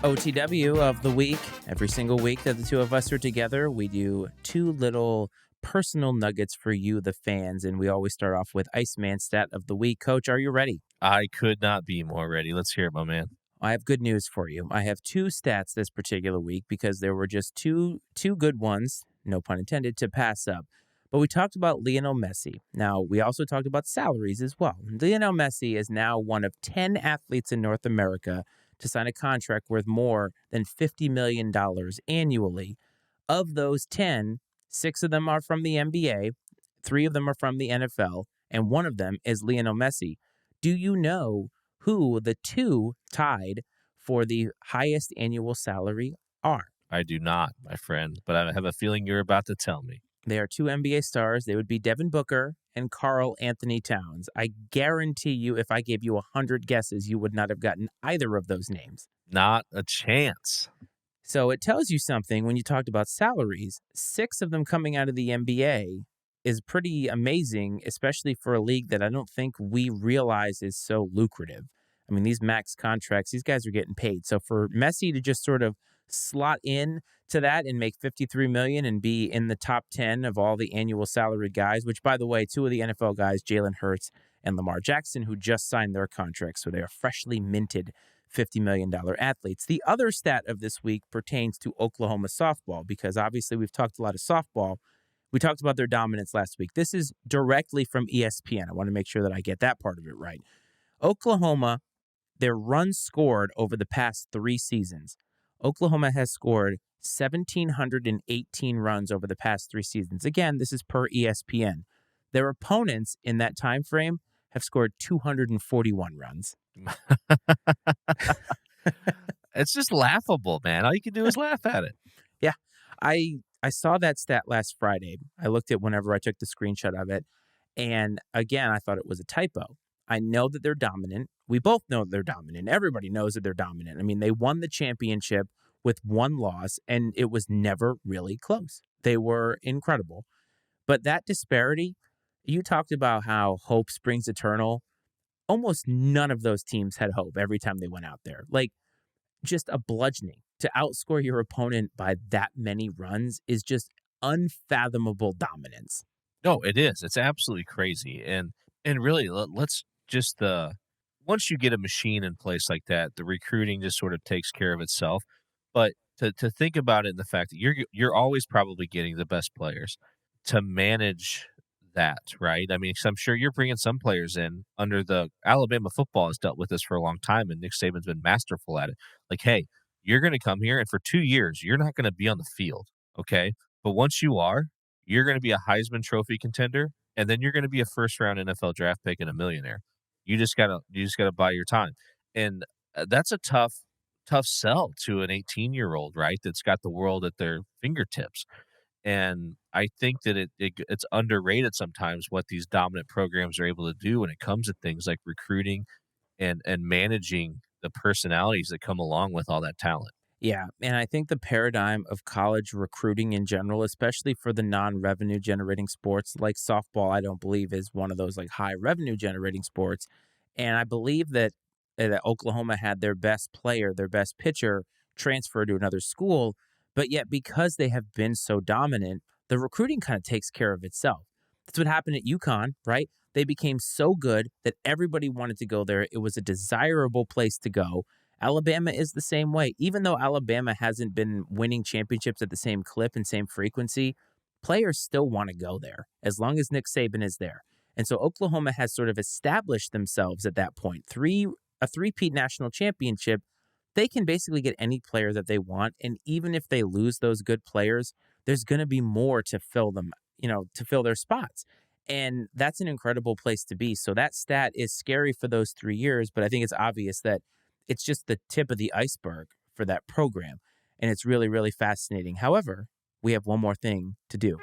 OTW of the week. Every single week that the two of us are together, we do two little personal nuggets for you, the fans, and we always start off with Iceman stat of the week. Coach, are you ready? I could not be more ready. Let's hear it, my man. I have good news for you. I have two stats this particular week because there were just two good ones, no pun intended, to pass up. But we talked about Lionel Messi. Now, we also talked about salaries as well. Lionel Messi is now one of 10 athletes in North America to sign a contract worth more than $50 million annually. Of those 10, 6 of them are from the NBA, 3 of them are from the NFL, and one of them is Lionel Messi. Do you know who the two tied for the highest annual salary are? I do not, my friend, but I have a feeling you're about to tell me. They are two NBA stars. They would be Devin Booker and Karl Anthony Towns. I guarantee you, if I gave you 100 guesses, you would not have gotten either of those names. Not a chance. So it tells you something when you talked about salaries. 6 of them coming out of the NBA is pretty amazing, especially for a league that I don't think we realize is so lucrative. I mean, these max contracts, these guys are getting paid. So for Messi to just sort of slot in to that and make $53 million and be in the top 10 of all the annual salaried guys, which, by the way, 2 of the NFL guys, Jalen Hurts and Lamar Jackson, who just signed their contracts. So they are freshly minted $50 million athletes. The other stat of this week pertains to Oklahoma softball, because obviously we've talked a lot of softball. We talked about their dominance last week. This is directly from ESPN. I want to make sure that I get that part of it right. Oklahoma, their runs scored over the past 3 seasons. Oklahoma has scored 1,718 runs over the past 3 seasons. Again, this is per ESPN. Their opponents in that time frame have scored 241 runs. It's just laughable, man. All you can do is laugh at it. Yeah, I saw that stat last Friday. I looked at whenever I took the screenshot of it. And again, I thought it was a typo. I know that they're dominant. We both know that they're dominant. Everybody knows that they're dominant. I mean, they won the championship with 1 loss, and it was never really close. They were incredible. But that disparity, you talked about how hope springs eternal. Almost none of those teams had hope every time they went out there. Like, just a bludgeoning. To outscore your opponent by that many runs is just unfathomable dominance. No, it is. It's absolutely crazy. And really, let's just once you get a machine in place like that, the recruiting just sort of takes care of itself. But to think about it in the fact that you're always probably getting the best players to manage that, right? I mean, 'cause I'm sure you're bringing some players in under the Alabama football has dealt with this for a long time, and Nick Saban's been masterful at it. Like, hey, you're going to come here, and for 2 years, you're not going to be on the field, okay? But once you are, you're going to be a Heisman Trophy contender, and then you're going to be a first-round NFL draft pick and a millionaire. You just gotta buy your time, and that's a tough sell to an 18-year-old, right? That's got the world at their fingertips. And I think that it's underrated sometimes what these dominant programs are able to do when it comes to things like recruiting and managing the personalities that come along with all that talent. Yeah, and I think the paradigm of college recruiting in general, especially for the non-revenue generating sports like softball, I don't believe is one of those like high revenue generating sports. And I believe that Oklahoma had their best player, their best pitcher transfer to another school, but yet because they have been so dominant, the recruiting kind of takes care of itself. That's what happened at UConn, right? They became so good that everybody wanted to go there. It was a desirable place to go. Alabama is the same way. Even though Alabama hasn't been winning championships at the same clip and same frequency, players still want to go there as long as Nick Saban is there. And so Oklahoma has sort of established themselves at that point. A three-peat national championship, they can basically get any player that they want. And even if they lose those good players, there's going to be more to fill them, to fill their spots. And that's an incredible place to be. So that stat is scary for those 3 years, but I think it's obvious that it's just the tip of the iceberg for that program. And it's really, really fascinating. However, we have one more thing to do.